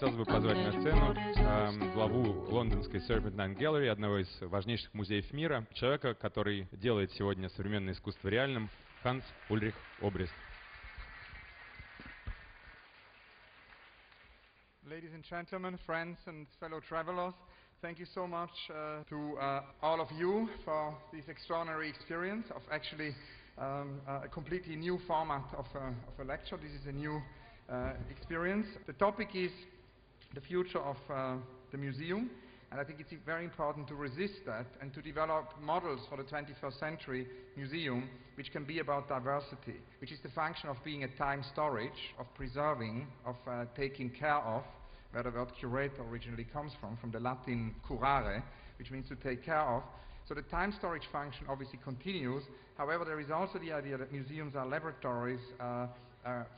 хотелось бы позвать на сцену главу лондонской Serpentine Gallery, одного из важнейших музеев мира, человека, который делает сегодня современное искусство реальным, Ханс-Ульрих Обрист. Ladies and gentlemen, friends and fellow travelers, thank you so much to all of you for this extraordinary experience of actually a completely new format of a lecture. This is a new experience. The topic is the future of the museum, and I think it's very important to resist that and to develop models for the 21st century museum which can be about diversity, which is the function of being a time storage, of preserving, of taking care of, where the word curator originally comes from the Latin curare, which means to take care of. So the time storage function obviously continues. However, there is also the idea that museums are laboratories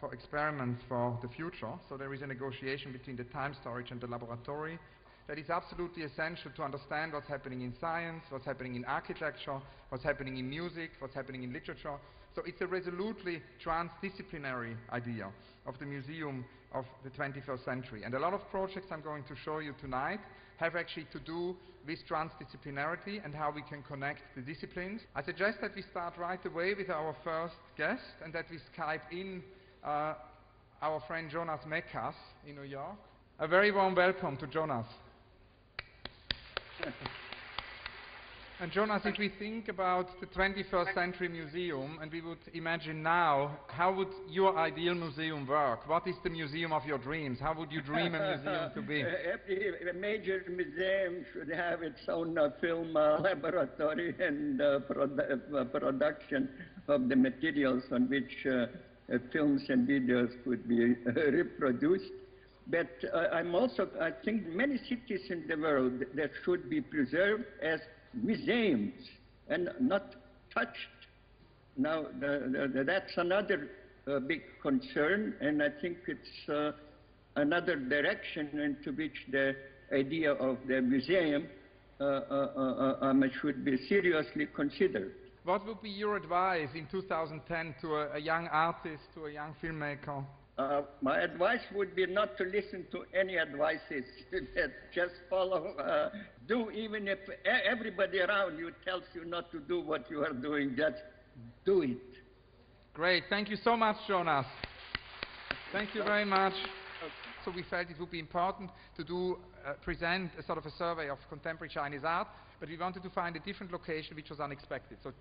for experiments for the future. So there is a negotiation between the time storage and the laboratory that is absolutely essential to understand what's happening in science, what's happening in architecture, what's happening in music, what's happening in literature. So it's a resolutely transdisciplinary idea of the museum of the 21st century. And a lot of projects I'm going to show you tonight have actually to do with transdisciplinarity and how we can connect the disciplines. I suggest that we start right away with our first guest and that we Skype in our friend Jonas Mekas in New York. A very warm welcome to Jonas. And Jonas, if we think about the 21st century museum and we would imagine now, how would your ideal museum work? What is the museum of your dreams? How would you dream a museum to be? Every major museum should have its own film laboratory and production of the materials on which films and videos could be reproduced. But I think many cities in the world that should be preserved as museums and not touched. Now, that's another big concern, and I think it's another direction into which the idea of the museum should be seriously considered. What would be your advice in 2010 to a young artist, to a young filmmaker? My advice would be not to listen to any advices, that just follow, do, even if everybody around you tells you not to do what you are doing, just do it. Great, thank you so much, Jonas. Thank you very much. So we felt it would be important to present a sort of a survey of contemporary Chinese art, but we wanted to find a different location which was unexpected. So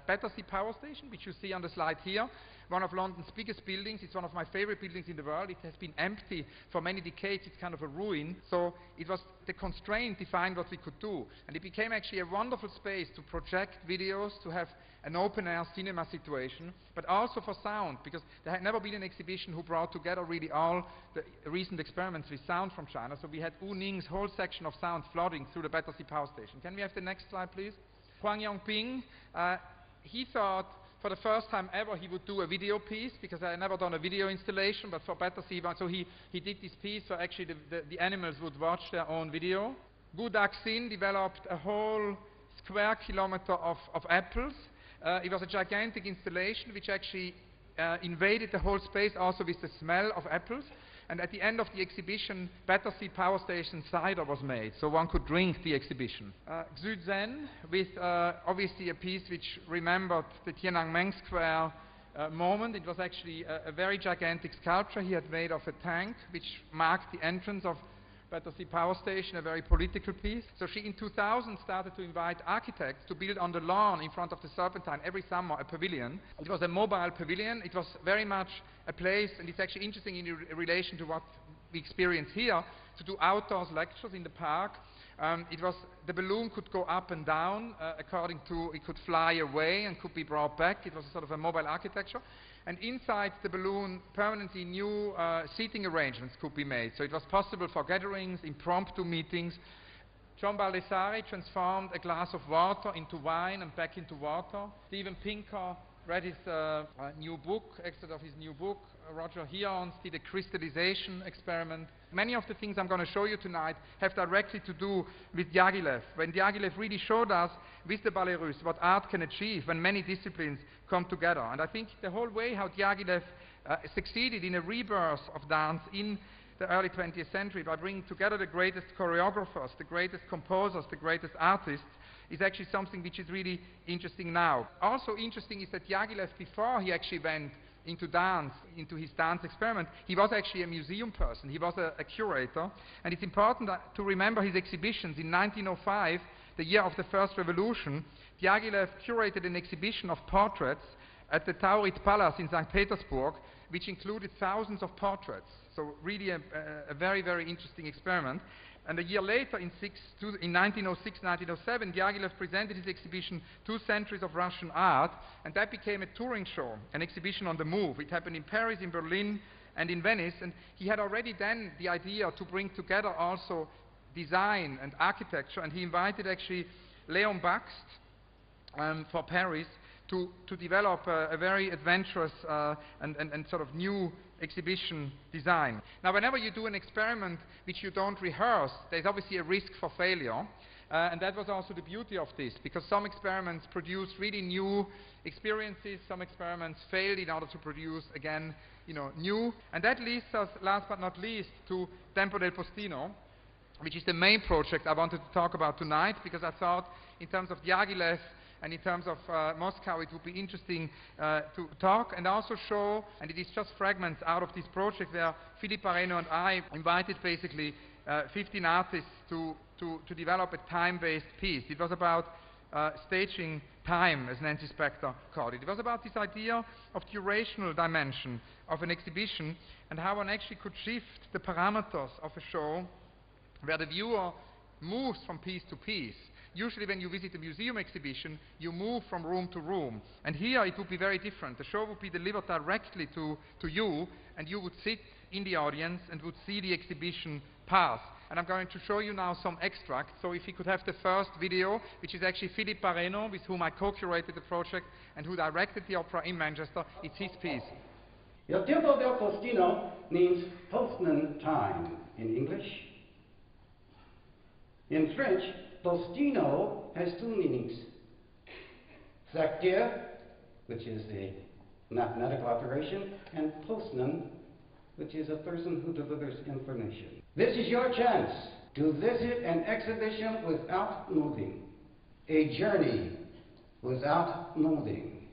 Battersea Power Station, which you see on the slide here, one of London's biggest buildings. It's one of my favorite buildings in the world. It has been empty for many decades. It's kind of a ruin. So it was the constraint defined what we could do. And it became actually a wonderful space to project videos, to have an open-air cinema situation, but also for sound, because there had never been an exhibition who brought together really all the recent experiments with sound from China. So we had Wu Ning's whole section of sound flooding through the Battersea Power Station. Can we have the next slide, please? Huang Yongping, he thought for the first time ever he would do a video piece, because I had never done a video installation, but for Battersea, so he did this piece so actually the animals would watch their own video. Wu Daxin developed a whole square kilometer of apples. It was a gigantic installation which actually invaded the whole space also with the smell of apples. And at the end of the exhibition, Battersea Power Station cider was made, so one could drink the exhibition. Xu Zhen, with obviously a piece which remembered the Tiananmen Square moment. It was actually a very gigantic sculpture he had made of a tank, which marked the entrance of Battersea Power Station, a very political piece. So she in 2000 started to invite architects to build on the lawn in front of the Serpentine every summer a pavilion. It was a mobile pavilion. It was very much a place, and it's actually interesting in relation to what we experience here, to do outdoors lectures in the park. The balloon could go up and down according to, it could fly away and could be brought back. It was a sort of a mobile architecture. And inside the balloon, permanently new seating arrangements could be made. So it was possible for gatherings, impromptu meetings. John Baldessari transformed a glass of water into wine and back into water. Steven Pinker read his new book, excerpt of his new book. Roger Heons did a crystallization experiment. Many of the things I'm going to show you tonight have directly to do with Diaghilev. When Diaghilev really showed us with the Ballet Russe what art can achieve when many disciplines come together. And I think the whole way how Diaghilev succeeded in a rebirth of dance in the early 20th century by bringing together the greatest choreographers, the greatest composers, the greatest artists, is actually something which is really interesting now. Also interesting is that Diaghilev, before he actually went into dance, into his dance experiment, he was actually a museum person, he was a curator, and it's important to remember his exhibitions. In 1905, the year of the First Revolution, Diaghilev curated an exhibition of portraits at the Taurid Palace in St. Petersburg, which included thousands of portraits. So really a very, very interesting experiment. And a year later, in 1906-1907, Diaghilev presented his exhibition, 2 Centuries of Russian Art, and that became a touring show, an exhibition on the move. It happened in Paris, in Berlin, and in Venice, and he had already then the idea to bring together also design and architecture, and he invited actually Léon Bakst for Paris to develop a very adventurous and sort of new exhibition design. Now, whenever you do an experiment which you don't rehearse, there's obviously a risk for failure, and that was also the beauty of this, because some experiments produce really new experiences, some experiments failed in order to produce, again, new. And that leads us, last but not least, to Tempo del Postino, which is the main project I wanted to talk about tonight, because I thought, in terms of Diaghilev and in terms of Moscow, it would be interesting to talk and also show, and it is just fragments out of this project where Philippe Pareno and I invited basically 15 artists to develop a time-based piece. It was about staging time, as Nancy Spector called it. It was about this idea of durational dimension of an exhibition and how one actually could shift the parameters of a show where the viewer moves from piece to piece. Usually when you visit a museum exhibition, you move from room to room. And here it would be very different. The show would be delivered directly to you, and you would sit in the audience and would see the exhibition pass. And I'm going to show you now some extracts. So if you could have the first video, which is actually Philippe Pareno, with whom I co-curated the project and who directed the opera in Manchester. It's his piece. Il tempo del postino means postman time in English. In French, postino has 2 meanings. Facteur, which is a mathematical operation, and postman, which is a person who delivers information. This is your chance to visit an exhibition without moving, a journey without moving.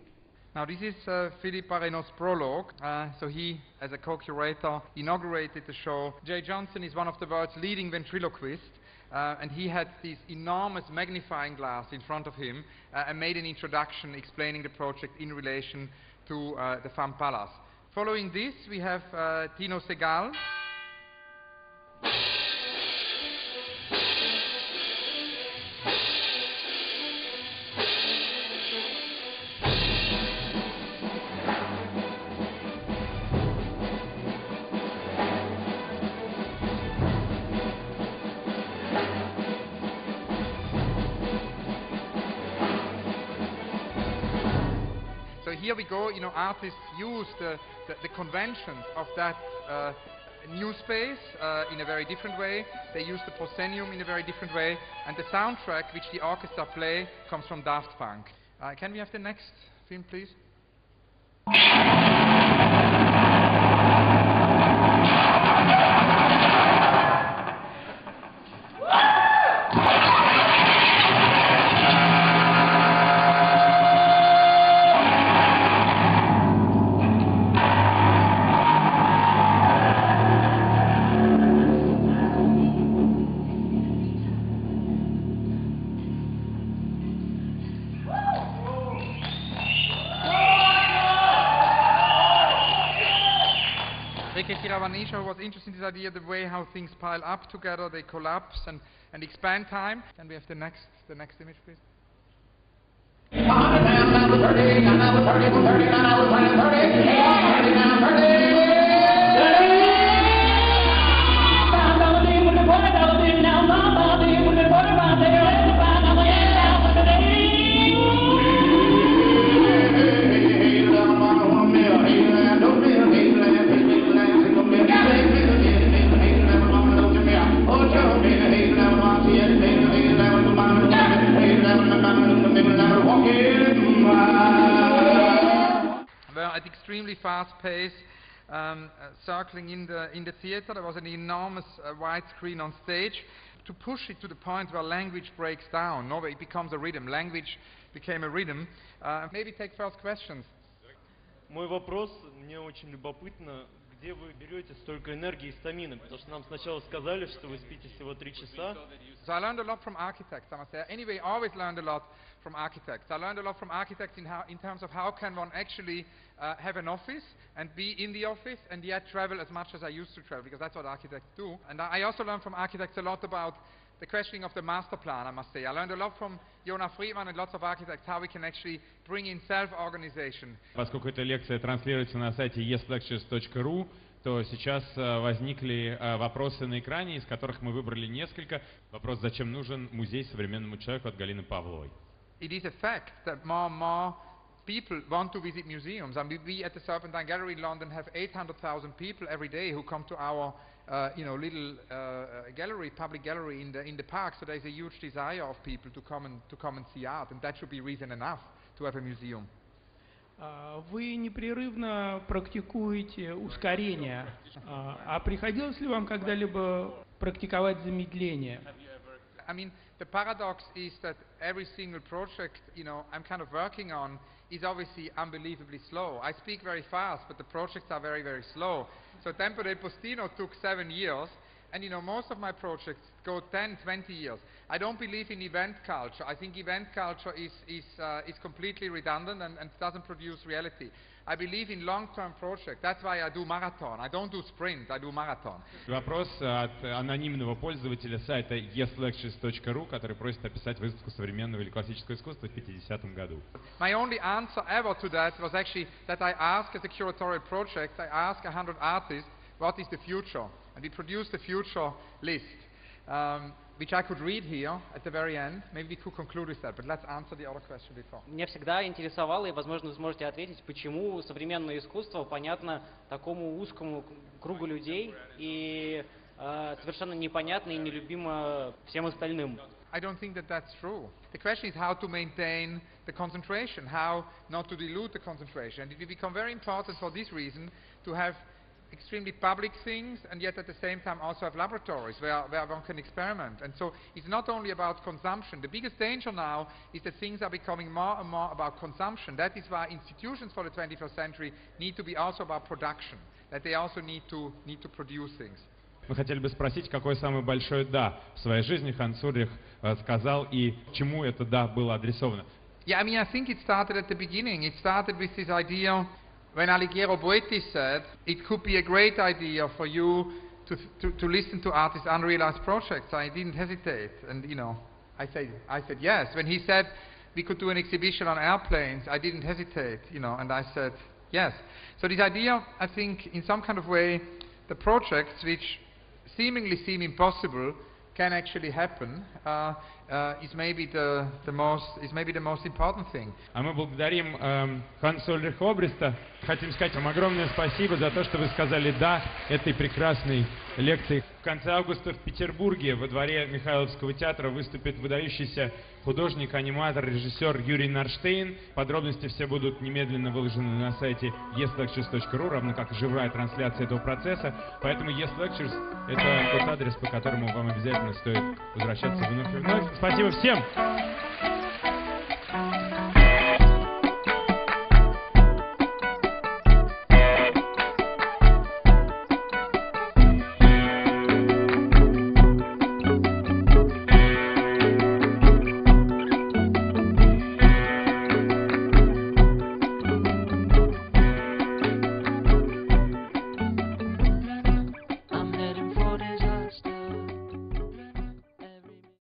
Now this is Philippe Pareno's prologue. So he, as a co-curator, inaugurated the show. Jay Johnson is one of the world's leading ventriloquists. And he had this enormous magnifying glass in front of him and made an introduction explaining the project in relation to the Femme Palace. Following this, we have Tino Segal. Here we go, artists use the conventions of that new space in a very different way. They use the proscenium in a very different way, and the soundtrack which the orchestra play comes from Daft Punk. Can we have the next film, please? Who was interested in this idea, the way how things pile up together, they collapse and expand time. Can we have the next image, please? At extremely fast pace, circling in the theater. There was an enormous widescreen on stage to push it to the point where language breaks down, where it becomes a rhythm. Language became a rhythm. Maybe take first questions. Мой вопрос, мне очень любопытно, где вы берете столько энергии и стамины? Потому что нам сначала сказали, что вы спите всего 3 часа. So I learned a lot from architects, I must say. Anyway, I always learned a lot from architects. I learned a lot from architects in terms of how can one actually have an office and be in the office and yet travel as much as I used to travel, because that's what architects do. And I also learned from architects a lot about the questioning of the master plan, I must say. I learned a lot from Jonas Friedman and lots of architects how we can actually bring in self-organization. Поскольку эта лекция транслируется на сайте yes-lectures.ru, то сейчас возникли вопросы на экране, из которых мы выбрали несколько. Вопрос: зачем нужен музей современному человеку, от Галины Павловой. It is a fact that more and more people want to visit museums. I mean, we at the Serpentine Gallery in London have 800,000 people every day who come to our little gallery, public gallery in the park. So there's a huge desire of people to come and see art, and that should be reason enough to have a museum. Вы непрерывно практикуете ускорение. А приходилось ли вам когда-либо практиковать замедление? I mean, the paradox is that every single project, I'm kind of working on is obviously unbelievably slow. I speak very fast, but the projects are very, very slow. So Tempo del Postino took 7 years, and most of my projects go 10, 20 years. I don't believe in event culture. I think event culture is completely redundant and doesn't produce reality. I believe in long-term projects. That's why I do marathon. I don't do sprint, I do marathon. Вопрос от анонимного пользователя сайта yes-lectures.ru, который просит описать выставку современного или классического искусства в 50-м году. My only answer ever to that was actually that I asked, as a curatorial project, I asked 100 artists, what is the future? And we produced a future list, which I could read here at the very end. Maybe we could conclude with that, but let's answer the other question before. Меня всегда интересовало, и, возможно, вы сможете ответить, почему современное искусство понятно такому узкому кругу людей и совершенно непонятно и нелюбимо всем остальным. I don't think that that's true. The question is how to maintain the concentration, how not to dilute the concentration. And it will become very important for this reason to have extremely public things, and yet at the same time also have laboratories where one can experiment. And so it's not only about consumption. The biggest danger now is that things are becoming more and more about consumption. That is why institutions for the 21st century need to be also about production, that they also need to produce things. Мы хотели бы спросить, какое самое большое «да» в своей жизни Ханс-Ульрих сказал и чему это «да» было адресовано. Yeah, I mean, I think it started at the beginning. It started with this idea when Alighiero Boetti said, it could be a great idea for you to listen to artists' unrealized projects. I didn't hesitate, and I said yes. When he said we could do an exhibition on airplanes, I didn't hesitate, and I said yes. So this idea, I think, in some kind of way, the projects which seemingly seem impossible can actually happen, is maybe the most important thing. А мы благодарим Ханса-Ульриха Обриста. Хотим сказать вам огромное спасибо за то, что вы сказали «да» этой прекрасной лекции. В конце августа в Петербурге во дворе Михайловского театра выступит выдающийся художник, аниматор, режиссер Юрий Нарштейн. Подробности все будут немедленно выложены на сайте yes-lectures.ru, равно как и живая трансляция этого процесса. Поэтому Yes-lectures — это тот адрес, по которому вам обязательно стоит возвращаться вновь и вновь. Спасибо всем!